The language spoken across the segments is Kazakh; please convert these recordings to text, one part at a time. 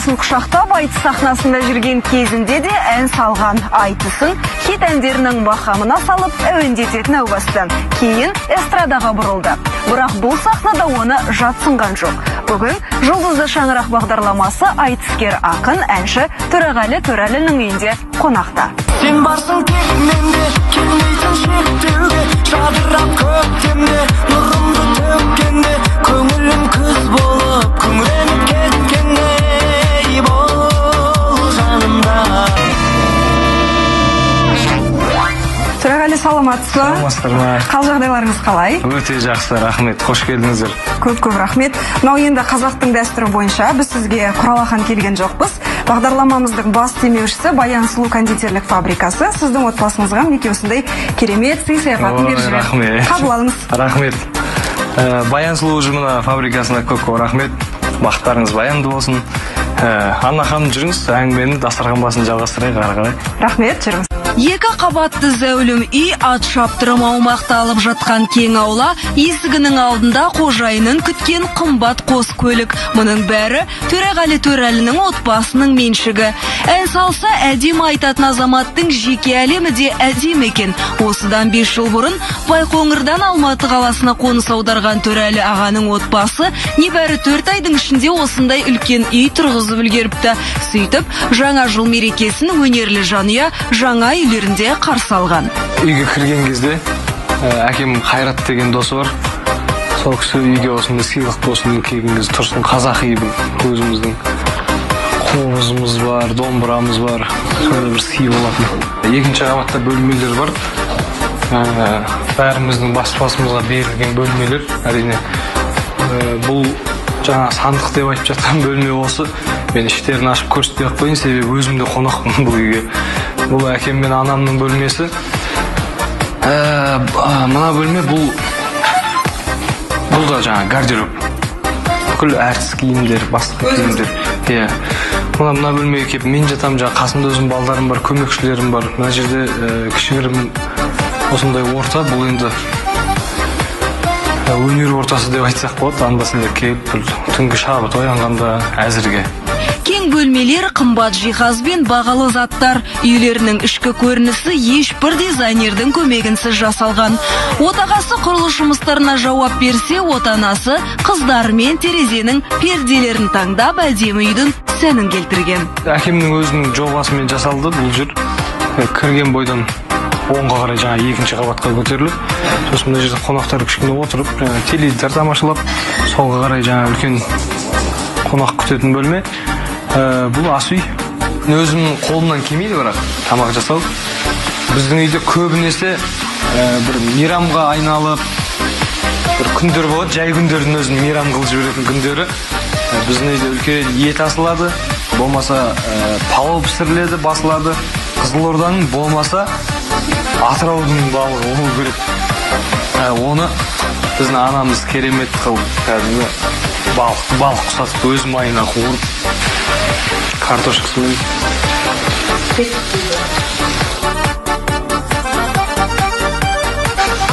отбасын құшақтап айтыс сахнасында жүрген кезінде де ән салған. Айтысын хит әндерінің бақамына салып әуендететін әубасты. Кейін эстрадаға бұрылды. Бірақ бұл сахнада оны жатсынған жоқ. Бүгін Жұлдызды шаңырақ бағдарламасы айтыскер ақын әнші Төреғали Төрәлінің үйінде қонақта. Сен барсың тек менде, келмейтін шектеуге, жадырап көктемде, нұрымды төккенде, көңілім күз болып, күңіреніп кеткенде, бол жанымда. Төреғали, саламатсыз ба? Саламатсыздар ма? Қал жағдайларыңыз қалай? Өте жақсы, рахмет, қош келдіңіздер. Көп рахмет. Мынау енді қазақтың дәстүрі бойынша біз сізге құралақан келген жоқпыз. Бағдарламамыздың бас демеушісі Баян сұлу кондитерлік фабрикасы сіздің отбасыңызға мінекей осындай керемет сый-сияпатын беріп жіберді. Рахмет. Қабыл алыңыз. Рахмет. Баян сұлу ұжымына, фабрикасына көп рахмет. Бақыттарыңыз баянды болсын. Анна ханым, жүріңіз, әңгімені дастархан басын жалғастырайық ары қарай. Рахмет, жүріңіз. Екі қабатты зәулім үй ат шаптырым аумақта алып жатқан кең аула, есігінің алдында қожайынын күткен қымбат қос көлік. Мұның бәрі Төреғали Төрәлінің отбасының меншігі. Ән салса әдем айтатын азаматтың жеке әлемі де әдем екен. Осыдан 5 жыл бұрын Байқоңырдан Алматы қаласына қоныс аударған Төрәлі ағаның отбасы небәрі 4 айдың ішінде осындай үлкен үй тұрғызып үлгеріпті. Сөйтіп, жаңа жыл мерекесін өнерлі жанұя жаңа үйлерінде қарсы алған. Үйге кірген кезде әкем Қайрат деген досы бар. Сол кісі үйге осында сыйлық болсын келген кезде тұрсын, қазақи өзіміздің қобызымыз бар, домбырамыз бар. Сонда бір сый болатын. Екінші қабатта бөлмелер бар. Бәріміздің баспасымызға берілген бөлмелер. Әрине бұл жаңа сандық деп айтып жатқан бөлме осы. Мен іштерін ашып көрсетпей ақ қояйын, себебі өзімде қонақпын бұл үйге. Бұл әкем мен анамның бөлмесі. Мына бөлме бұл да жаңа гардероб. Бүкіл әртіс киімдер, басқа киімдер. Мына бөлмеге келіп мен жатам, жаңа қасымда өзім балдарым бар, көмекшілерім бар. Мына жерде кішігірім осындай орта, бұл енді өнер ортасы деп айтсақ болады. Анда-санда келіп түнгі шабыт оянғанда әзірге. Кең бөлмелер, қымбат жиһазбен бағалы заттар, үйлерінің ішкі көрінісі ешбір дизайнердің көмегінсіз жасалған. Отағасы құрылыс жұмыстарына жауап берсе, отанасы қыздарымен терезенің перделерін таңдап әдемі үйдің сәнін келтірген. Әкемнің өзінің жобасымен жасалды бұл жер. Кірген бойдан оңға қарай жаңа екінші қабатқа көтеріліп, сосын мына жерде қонақтар кішкене отырып, теледидар тамашалап, солға қарай жаңа үлкен қонақ күтетін бөлме. Бұл ас үй. Өзімнің қолымнан келмейді бірақ тамақ жасау. Біздің үйде көбінесе бір мейрамға айналып, бір күндер болады, жай күндердің өзін мейрам қылып жіберетін күндері. Біздің үйде үлкен ет асылады, болмаса палау пісіріледі, басылады. Қызылорданың болмаса Атыраудың балығы болу керек. Оны біздің анамыз керемет қылып, балық құсатып өз майына қуырып, картошкасымен.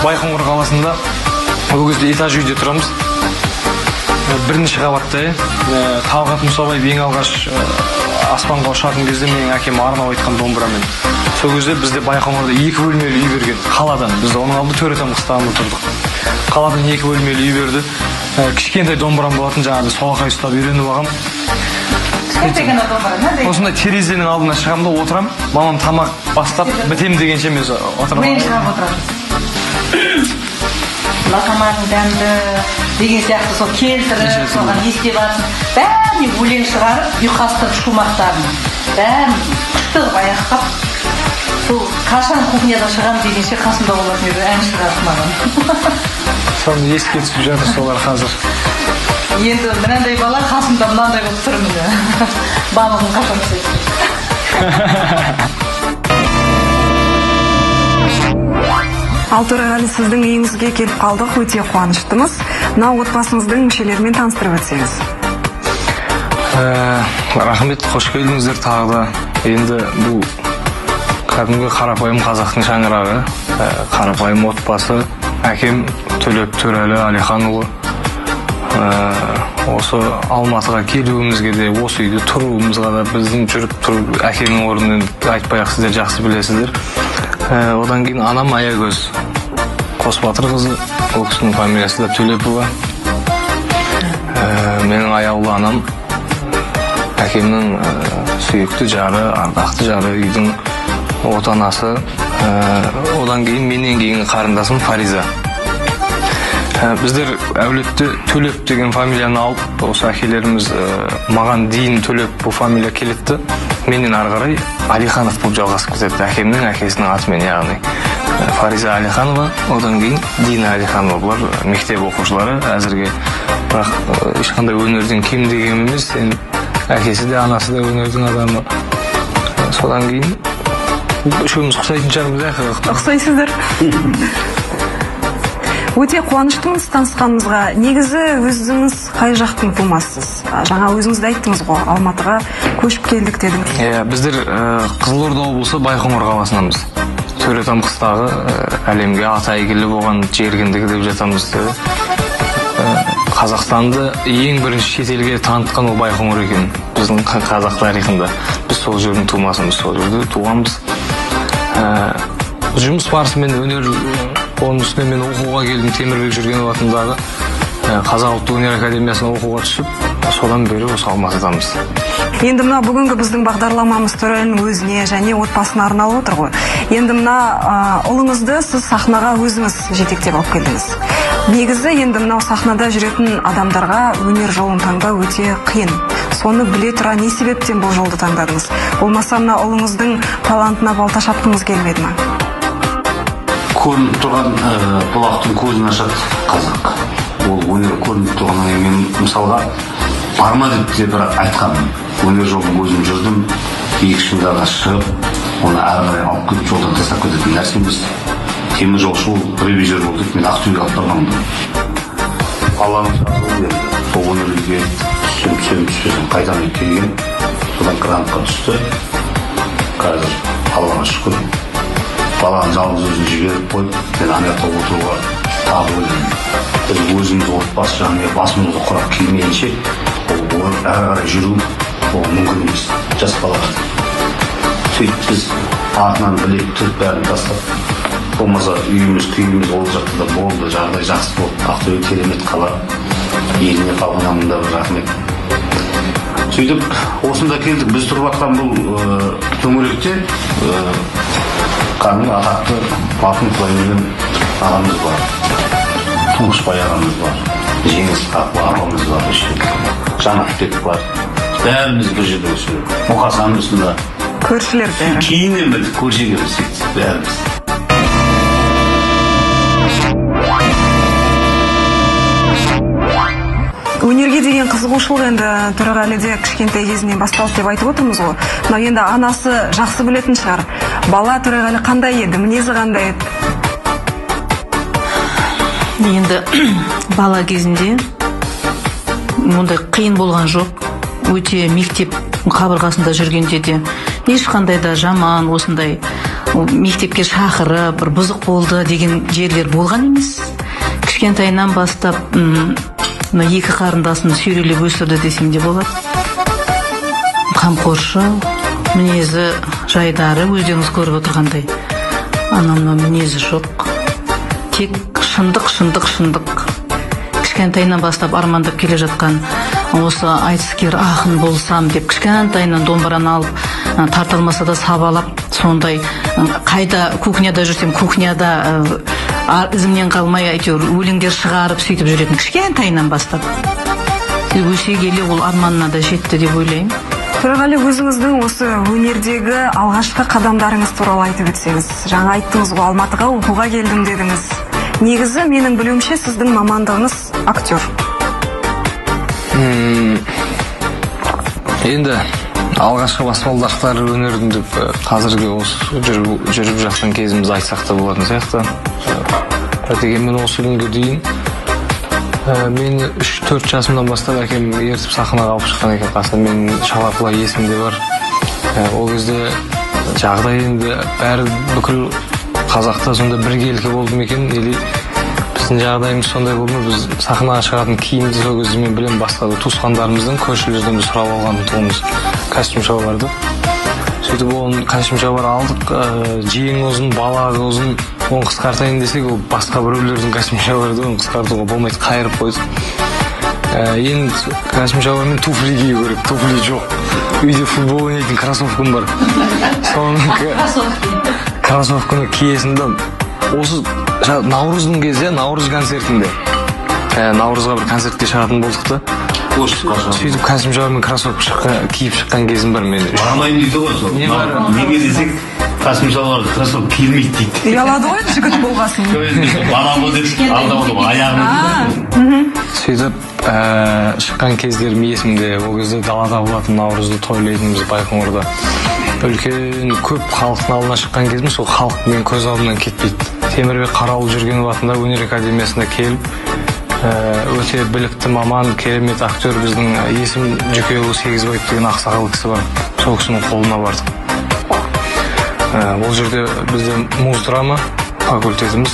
Байқоңыр қаласында ол кезде этаж үйде тұрамыз. Бірінші қабатта, Талғат Мұсабаев ең алғаш аспанға ұшатын кезде менің әкем арнап айтқан домбырамен. Сол кезде бізде Байқоңырда 2 бөлмелі үй берген. Қаладан, біз оның алды Төретам қыстағында тұрдық. Қаладан 2 бөлмелі үй берді. Кішкентай домбырам болатын, жаңағы солақай ұстап үйреніп алғам. Осындай терезенің алдына шығамда отырам, мамам тамақ бастап бітем дегенше мен отырам. Мен шығап отырам. Лақаманың дәмді деген сияқты сол келтіріп, соған есте басын. Бәріне өлең шығарып, ұйқастырып шумақтарын. Бәрін күштіп аяқтап, сол қашан кухнядан шығам дегенше қасымда болатын еді, ән шығарып маған. Соны еске түсіп жатыр солар қазір. Енді мынандай бала қасымда мынандай болып тұр міне. Бамығын қашан түседі. Ал Төреғали, сіздің үйіңізге келіп қалдық, өте қуаныштымыз. Мына отбасыңыздың мүшелерімен таныстырып өтсеңіз. Рахмет, қош келдіңіздер тағы да. Енді бұл кәдімгі қарапайым қазақтың шаңырағы, қарапайым отбасы. Әкем Төлеп Төрәлі Әлиханұлы, осы Алматыға келуімізге де, осы үйде тұруымызға да, біздің жүріп тұрып әкемнің орнын айтпай-ақ сіздер жақсы білесіздер. Одан кейін анам Аягөз Қосбатыр қызы, ол кісінің фамилиясы да Төлепова. Менің аяулы анам, әкемнің сүйікті жары, ардақты жары, үйдің отанасы. Одан кейін менен кейін қарындасым Фариза. Біздер әулетті Төлеп деген фамилияны алып, осы әкелеріміз маған дейін Төлеп бұл фамилия келетті. Менен ары қарай Алиханов болып жалғасып кетті. Әкемнің әкесінің атымен, яғни Фариза Алиханова, одан кейін Дина Алиханова. Бұлар мектеп оқушылары әзірге, бірақ ешқандай өнерден кем деген емес. Әкесі де, анасы да өнердің адамы. Содан кейін үшеуміз ұқсайтын шығармыз, Ұқсайсыздар. Өте қуаныштымыз танысқанымызға. Негізі өзіңіз қай жақтың тумасысыз? Жаңа өзіңіз де айттыңыз ғой, Алматыға көшіп келдік дедіңіз. Біздер Қызылорда облысы Байқоңыр қаласынанбыз. Төретам қыстағы әлемге аты әйгілі болған жергендігі деп жатамыз. Қазақстанды ең бірінші шетелге танытқан ол Байқоңыр екен. Біздің қазақ тарихында. Біз сол жердің тумасымыз, сол жерде туғанбыз. Жұмыс барысымен өнер, оның үстіне мен оқуға келдім, Темірбек Жүргенов атындағы Қазақ ұлттық өнер академиясына оқуға түсіп, содан бері осы Алматыдамыз. Енді мына бүгінгі біздің бағдарламамыз төрелінің өзіне және отбасына арналып отыр ғой. Енді мына ұлыңызды сіз сахнаға өзіңіз жетектеп алып келдіңіз. Негізі енді мынау сахнада жүретін адамдарға өнер жолын таңдау өте қиын. Соны біле тұра не себептен бұл жолды таңдадыңыз? Болмаса мына ұлыңыздың талантына балта шапқыңыз келмеді ма? Көрініп тұрған бұлақтың көзін ашады қазақ. Ол өнер көрініп тұрғаннан кейін мысалға барма деп бірақ айтқанмын. Өнер жолын өзім жүрдім, 2 жылдарға шығып, оны ары қарай алып кетіп жолдан тастап кететін нәрсе емес. Темір жолшы ол ревизор болды, мен Ақтөбеге алып барғанмын. Алланың шақыруы берді. Сол өнерге түсем қайдан келген, содан грантқа түсті. Қазір Аллаға шүкір. Баланы жалғыз өзін жіберіп қойып, мен анаятта отыруға тағы ойлаймын. Біз өзіміз отбасы жағынан басымызды құрап келмейінше, ол әрі қарай жүру, ол мүмкін емес, жас балаға. Сөйтіп біз артынан білек түріп бәрін тастап, болмаса үйіміз, күйіміз ол жақта да болды, жағдай жақсы болды, Ақтөбе керемет қала, еліне қалғаннан да рахмет. Сөйтіп, осында келдік, біз тұрып жатқан бұл төңіректе кәдімгі атақты алтын құлаймен ағамыз бар, Тұңғышбай ағамыз бар, Жеңіс апамыз бар, Жанатбек бар. Бәріміз бір жерде өсіп, Мұқасан үстінде. Көршілер бәрі. Кейіннен білдік, көршіге өсіп, бәріміз. Өнерге деген қызығушылық енді Төреғалиде кішкентай кезінен басталды деп айтып отырмыз ғой. Мынау енді анасы жақсы білетін шығар. Бала Төреғали қандай еді, мінезі қандай еді? Енді бала кезінде мұндай қиын болған жоқ. Өте мектеп қабырғасында жүргенде де ешқандай да жаман осындай мектепке шақырып, бір бұзық болды деген жерлер болған емес. Кішкентайынан бастап екі қарындасын сүйрелеп өсірді десем де болады. Қамқоршыл, мінезі жайдары өздеріңіз көріп отырғандай. Анамның мінезі жоқ. Тек шындық. Кішкентайынан бастап армандап келе жатқан осы айтыскер ақын болсам деп кішкентайынан домбыраны алып, тартылмаса да сабалап, сондай қайда кухняда жүрсем, кухняда ізімнен қалмай әйтеуір өлеңдер шығарып сөйтіп жүретін кішкентайынан бастап. Өсе келе ол арманына да жетті деп ойлаймын. Төреғали, өзіңіздің осы өнердегі алғашқы қадамдарыңыз туралы айтып өтсеңіз. Жаңа айттыңыз ғой, Алматыға оқуға келдім дедіңіз. Негізі менің білуімше сіздің мамандығыңыз актер. Енді алғашқы баспалдақтар өнердің деп қазіргі осы жүріп жатқан кезіміз айтсақ та болатын сияқты. Дегенмен осы күнге дейін мен 3-4 жасымнан бастап әкем ертіп сахнаға алып шыққан екен. Қасында мен Шалақұлай есімде бар. Ол кезде жағдай енді бәрі бүкіл қазақта сонда біргелкі болды ма екен, или біздің біздің жағдайымыз сондай болды ма, біз сахнаға шығатын киімді сол кезде мен білем басқа туысқандарымыздан, көршілерден біз сұрап алған тұғымыз костюм шалбарды. Сөйтіп оны костюм шалбар алдық, жең ұзын, балағы ұзын, оны қысқартайын десек, ол басқа біреулердің костюм шалбарды, оны қысқартуға болмайды, қайырып қойдық. Енді костюм шалбармен туфли кию керек, туфли жоқ. Үйде футбол ойнайтын кроссовкам бар. Соның кроссовканы киесін да осы Наурыздың кезде, Наурыз концертінде. Наурызға бір концертке шығатын болдық та. Сөйтіп костюм шалбармен кроссовка киіп шыққан кезім бар мен. Бармайын дейді ғой сол. Неге десек, костюм шалбарды кроссовка киілмейді дейді. Ұялады ғой жігіт болғасын. Барамын деп алдап аяғын. Сөйтіп шыққан кездерім есімде, ол кезде далада болатын Наурызды тойлайтынбыз Байқоңырда. Үлкен көп халықтың алдына шыққан кезім, сол халық мен көз алдымнан кетпейді. Темірбек Қарауыл Жүргенов атындағы өнер академиясына келіп, өте білікті маман, керемет актер біздің Есім Жүкеұлы Сегізбаев деген ақсақал кісі бар. Сол кісінің қолына бардық. Ол жерде бізде муз-драма факультетіміз,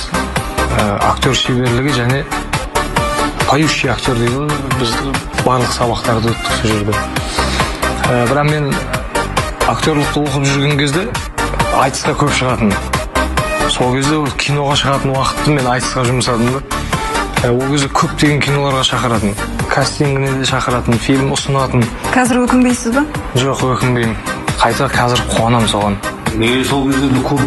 актер шеберлігі және поющий актер дейді, біз барлық сабақтарды өттік сол жерде. Бірақ мен актерлықты оқып жүрген кезде айтысқа көп шығатын. Сол кезде киноға шығатын уақытты мен айтысқа жұмсадым да. Ол кезде көптеген киноларға шақыратын. Кастингіне де шақыратын, фильм ұсынатын. Қазір өкінбейсіз ба? Жоқ, өкінбеймін. Қайта қазір қуанам соған. Неге сол кезде көп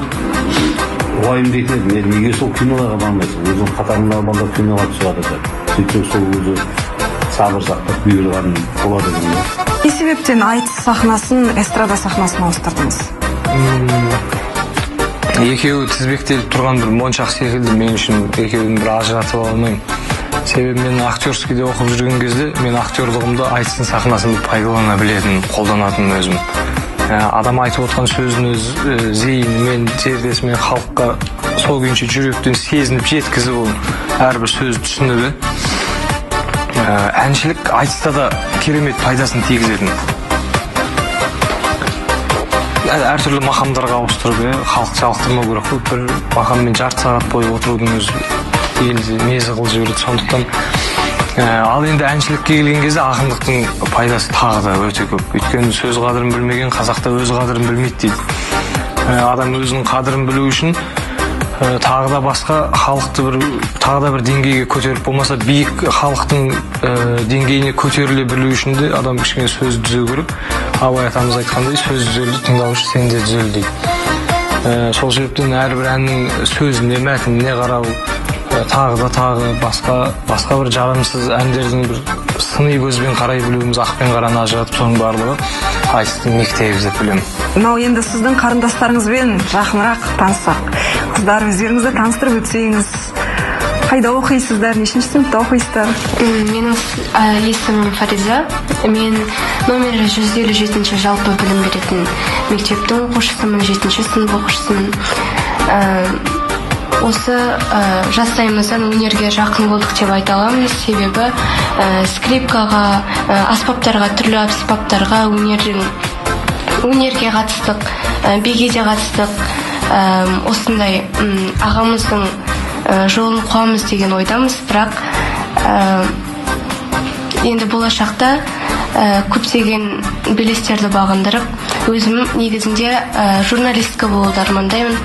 уайымдайтын едім. Неге сол киноларға бармайсың? Өзің қатарында балдар киноға түсіреді деп. Сөйтсек сол өзі сабыр сақтап бұйырған болады екен да. Не себептен айтыс сахнасын эстрада сахнасына ауыстырдыңыз? Екеуі тізбектеліп тұрған бір моншақ секілді, мен үшін екеуін бір ажыратып алмаймын. Себебі мен актерскийде оқып жүрген кезде мен актерлығымды айтыстың сахнасында пайдалана білетін, қолданатын өзім. Адам айтып отқан сөзін өз зейінімен, зердесімен халыққа сол күйінше жүректен сезініп жеткізіп ол әрбір сөз түсініп. Әншілік айтыста да керемет пайдасын тигізетін. Әртүрлі мақамдарға ауыстырып, халық жалықтырмау керек. Бір мақаммен жарты сағат бойы отырудың өзі мезі қылып жібереді. Сондықтан ал енді әншілікке келген кезде ақындықтың пайдасы тағы да өте көп. Өйткені сөз қадірін білмеген қазақта өз қадірін білмейді дейді. Адам өзінің қадірін білу үшін тағы да басқа халықты тағы да бір деңгейге көтеріп, болмаса биік халықтың деңгейіне көтеріле білу үшін де адам кішкене сөз түзеу керек. Абай атамыз айтқандай, сөз түзелді, тыңдаушы сен де түзел дейді. Сол себептен әрбір әннің сөзіне, мәтініне қарау, тағы басқа бір жарамсыз әндердің бір сыни көзбен қарай білуіміз, ақпен қараны ажыратып, соның барлығы айтыстың мектебі деп білемін. Мынау енді сіздің қарындастарыңызбен жақынырақ таныссақ. Қыздар, өздеріңізді таныстырып өтсеңіз, қайда оқисыздар, нешінші сыныпта оқисыздар? Менің есімім Фариза. Мен номері 157 жалпы білім беретін мектептің оқушысымын, 7-ші сынып оқушысымын. Осы жастайымыздан өнерге жақын болдық деп айта аламыз. Себебі скрипкаға, аспаптарға, түрлі аспаптарға өнерге қатыстық, биге де қатыстық. Осындай ағамыздың жолын қуамыз деген ойдамыз. Бірақ енді болашақта көптеген белестерді бағындырып, өзім негізінде журналистка болуды армандаймын.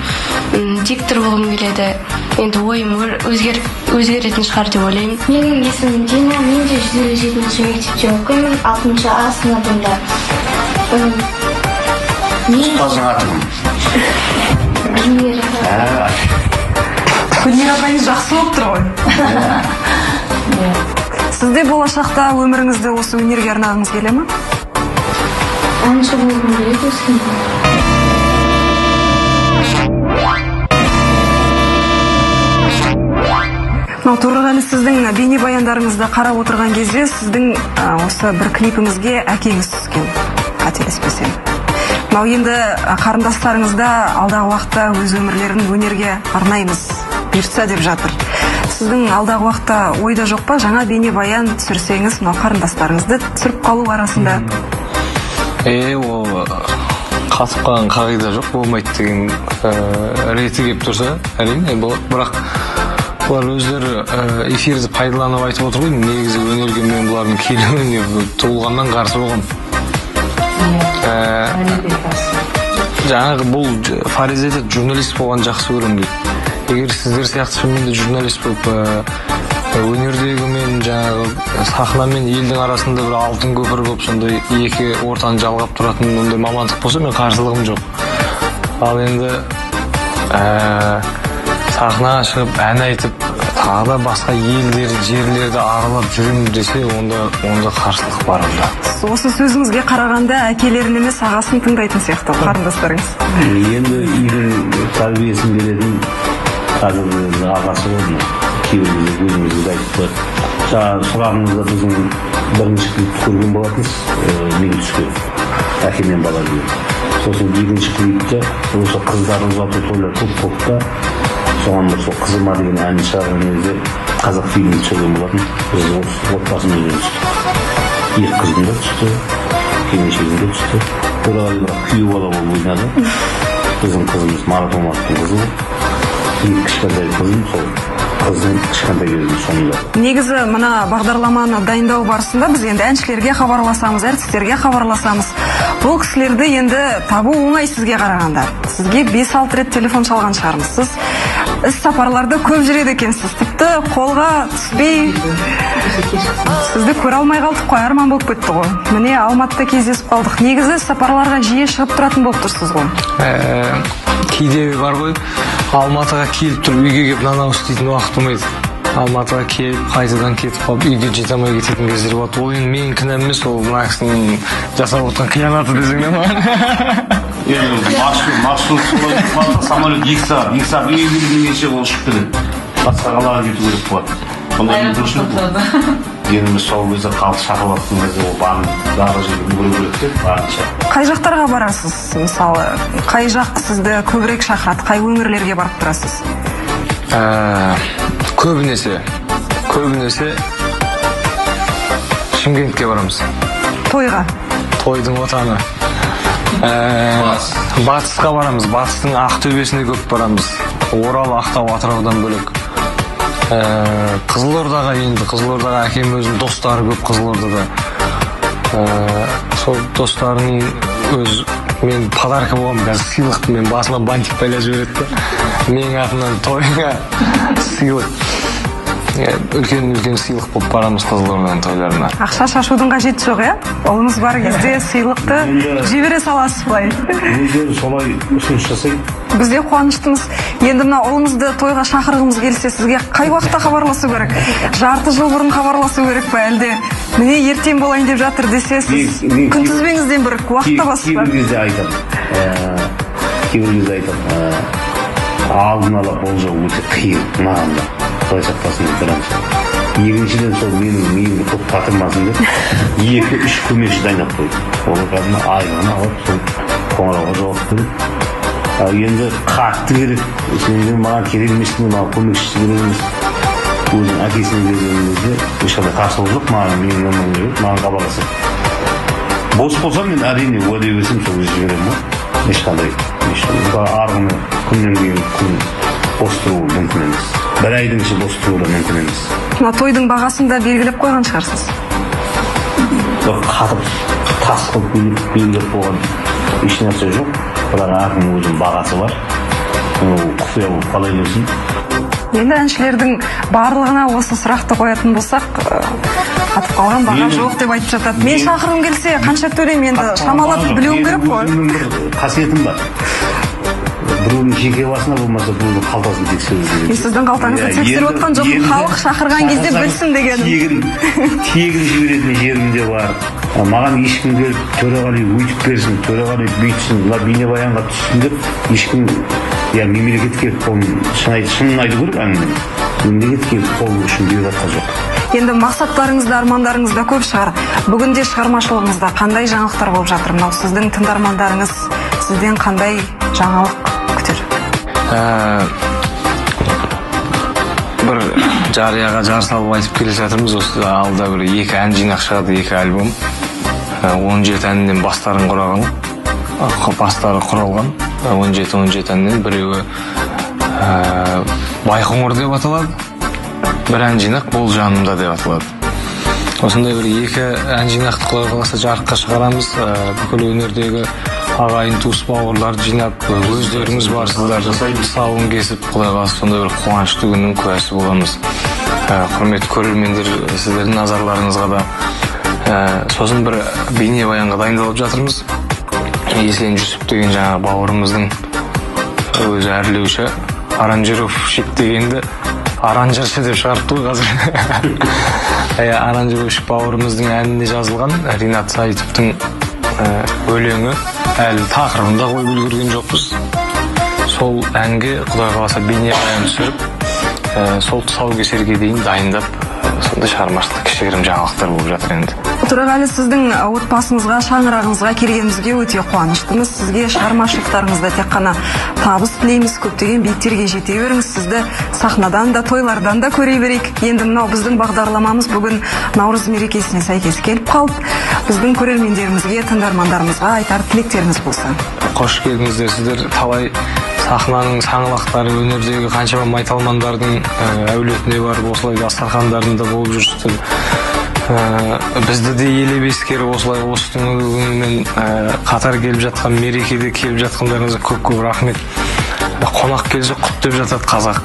Диктор болғым келеді. Енді ойым өзгеретін шығар деп ойлаймын. Менің есімім Дина, мен де 157-ші мектепте оқимын, 6-шы А сыныбында. Ұстазың атың? Гүлмира апайыңыз жақсы болып тұр ғой. Сізде болашақта өміріңізді осы өнерге арнағыңыз келе ме? Әнші болғым келеді өскенде. Тұрғали, сіздің бейнебаяндарыңызды қарап отырған кезде сіздің осы бір клипіңізге әкеңіз түскен, қателеспесем. Мынау енді қарындастарыңызда алдағы уақытта өз өмірлерін өнерге арнаймыз, бұйыртса деп жатыр. Сіздің алдағы уақытта ойда жоқ па, жаңа бейнебаян түсірсеңіз, мынау қарындастарыңызды түсіріп қалу арасында? Ол қатып қалған қағида жоқ, болмайды деген реті келіп тұрса, әрине, бірақ Бұлар өздері эфирді пайдаланып айтып отыр ғой, негізі өнерге мен бұлардың келуіне туылғаннан қарсы болған. Жаңағы бұл Фаризеде журналист болған жақсы көремін дейді. Егер сіздер сияқты мен де журналист болып өнердегі мен жаңағы сахна мен елдің арасында бір алтын көпір болып сондай екі ортаны жалғап тұратын ондай мамандық болса мен қарсылығым жоқ. Ал енді сахнаға шығып ән айтып тағы да басқа елдерді жерлерді аралап жүремін десе онда қарсылық бар онда. Осы сөзіңізге қарағанда әкелерін емес ағасын тыңдайтын сияқты қарындастарыңыз. Енді үйдің тәрбиесін беретін қазір ағасы болды. Кейбір өзімізді айтып жаңа сұрағыңызда біздің бірінші клипті көрген болатынбыз, мен түскен әкемен бала деген. Сосын екінші клипте осы қыздар ұзату тойлар көп болды да, соған бір сол қызыма деген әнін шығарған кезде қазақ фильмін түсірген болатын. Біз осы отбасымен түстік. Екі қызым да түсті, келіншегім де түсті. Одан күйеу бала болып ойнады. Біздің қызымыз Марат Омаровтың қызы. Екі кішкентай қызым сол. Қыздың кішкентай кезінің соңында. Негізі мына бағдарламаны дайындау барысында біз енді әншілерге хабарласамыз, әртістерге хабарласамыз. Бұл кісілерді енді табу оңай сізге қарағанда. Сізге 5-6 рет телефон шалған шығармыз. Сіз іс сапарларды көп жүреді екенсіз. Тіпті қолға түспей сізді көре алмай қалдық қой, арман болып кетті ғой. Міне Алматыда кездесіп қалдық. Негізі іс сапарларға жиі шығып тұратын болып тұрсыз ғой. Кейде бар ғой, Алматыға келіп тұрып үйге келіп нанау істейтін уақыт болмайды. Алматыға келіп, қайтадан кетіп қалып, үйге жете алмай кететін кездер болады. Ол енді менің кінәм емес, ол мына кісінің жасап отқан қиянаты десең ме? Енді маршрут солай болса, самолет 2 сағат үйге келгенше ол ұшып кетеді. Басқа қалаға кету керек болады. Сондай мүмкіншілік. Енді сол кезде қалды шақырыватқан кезде ол барлық жерге көру керек деп барынша. Қай жақтарға барасыз? Мысалы, қай жақ сізді көбірек шақырады, қай өңірлерге барып тұрасыз? Көбінесе Шымкентке барамыз. Тойға? Тойдың отаны. Батысқа барамыз. Батыстың Ақтөбесіне көп барамыз. Орал, Ақтау, Атыраудан бөлек. Қызылордаға енді, Қызылордаға әкем өзінің достары көп Қызылордада. Сол достарының өз мен подарка болған қазір сыйлықты мен басыма бантик байлап жібереді. Менің атымнан тойға сыйлық. Үлкен сыйлық болып барамыз Қызылорданың тойларына. Ақша шашудың қажеті жоқ, иә? Ұлыңыз бар кезде сыйлықты жібере саласыз былай. Өздері солай ұсыныс жасайды. Біз де қуаныштымыз. Енді мына ұлыңызды тойға шақырғымыз келсе, сізге қай уақытта хабарласу керек? Жарты жыл бұрын хабарласу керек па, әлде міне ертең болайын деп жатыр десе, сіз күнтізбеңізден бір уақыт табасыз ба? Кейбір кезде айтамын. Алдын ала болжау өте қиын, маған да. Құдай сақтасын бірінші. Екіншіден сол менің миымды көп қатырмасын деп 2-3 көмекші дайындап қойды. Ол кәдімгі айғаны алып, сол қоңырауға жауап беріп. Енді қатты керек. Маған керек емес, маған көмекшісі керек емес. Өзінің әкесіне берген кезде ешқандай қарсылық жоқ, менің өмірім керек, маған хабарласып. Бос болсам мен әрине уәде берсем сол жіберемін ғой. Ешқандай. Арғыны күннен кейін күн бос тұру мүмкін емес. Бір айдың іші бос тұру да мүмкін емес. Мына тойдың бағасын да белгілеп қойған шығарсыз? Қатып, тас қылып белгілеп қойған еш нәрсе жоқ. Бірақ әркімнің өзінің бағасы бар. Құпия болып қалай берсін. Енді әншілердің барлығына осы сұрақты қоятын болсақ, қатып қалған баға жоқ деп айтып жатады. Мен шақырғым келсе, қанша төлеймін, енді шамалап білуім керек қой. Өзімнің бір қасиетім бар. Біреудің жеке басына болмаса біреудің қалтасын тексеру керек. Сіздің қалтаңызды тексеріп отқан жоқ, халық шақырған кезде білсін деген. Тегін жіберетін жерім де бар. Маған ешкім келіп, Төреғали өйтіп берсін, Төреғали бүйтсін, бейнебаянға түссін деп ешкім мемлекет келіп қолын шынын айту керек әңгіме. Мемлекет келіп қолы үшін беріп жатқан жоқ. Енді мақсаттарыңызда, армандарыңызда көп шығар. Бүгінде шығармашылығыңызда қандай жаңалықтар болып жатыр? Мынау сіздің тыңдармандарыңыз сізден қандай жаңалық күтер? Бір жарияға жар салып айтып келе жатырмыз. Осы алда бір 2 ән жинақ шығады, 2 альбом. 17 әннен бастары құралған. 17 әннен біреуі Байқоңыр деп аталады. бір ән жинақ бұл жанымда деп аталады. Осындай бір екі ән жинақты Құдай қаласа жарыққа шығарамыз. Бүкіл өнердегі ағайын туыс бауырларды жинап, өздеріңіз барсыздар, тұсауын кесіп, Құдай қаласа сондай бір қуанышты күннің куәсі боламыз. Құрметті көрермендер, сіздердің назарларыңызға да сосын бір бейнебаянға дайындалып жатырмыз. Еслен Жүсіп деген жаңа бауырымыздың өзі әрлеуші, аранжировщик дегенді аранжыршы деп шығарыпты ғой қазір. Аранжировщик бауырымыздың әніне жазылған Ринат Саитовтың өлеңі әлі тақырыбында қойып үлгерген жоқпыз. Сол әнге Құдай қаласа бейнебаян түсіріп, сол тұсаукесерге дейін дайындап, сондай шығармашылық кішігірім жаңалықтар болып жатыр енді. Төреғали, сіздің отбасыңызға, шаңырағыңызға келгенімізге өте қуаныштымыз. Сізге шығармашылықтарыңызда тек қана табыс тілейміз, көптеген биіктерге жете беріңіз. Сізді сахнадан да, тойлардан да көре берейік. Енді мынау біздің бағдарламамыз бүгін Наурыз мерекесіне сәйкес келіп қалып, біздің көрермендерімізге, тыңдармандарымызға айтар тілектеріңіз болса. Қош келдіңіздер, сіздер талай сахнаның саңлақтары, өнердегі қаншама майталмандардың әулетіне барып, осылай дастархандарында болып жүрсіздер. Бізді де елеп ескеріп осылай осы күнмен қатар келіп жатқан, мерекеде келіп жатқандарыңызға көп рахмет. Қонақ келсе құт деп жатады қазақ.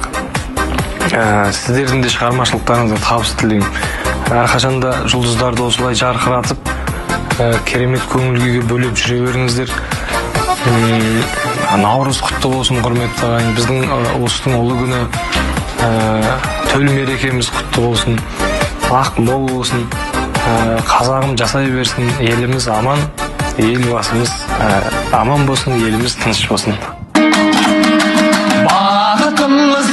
Сіздердің де шығармашылықтарыңызға табыс тілеймін. Әрқашанда жұлдыздарды осылай жарқыратып, керемет көңіл күйге бөлеп жүре беріңіздер. Наурыз құтты болсын, құрметті ағайын. Біздің осының ұлы күні, төл мерекеміз құтты болсын. Ақ мол болсын, қазағым жасай берсін, еліміз аман, елбасымыз аман болсын, еліміз тыныш болсын. Бақытымыз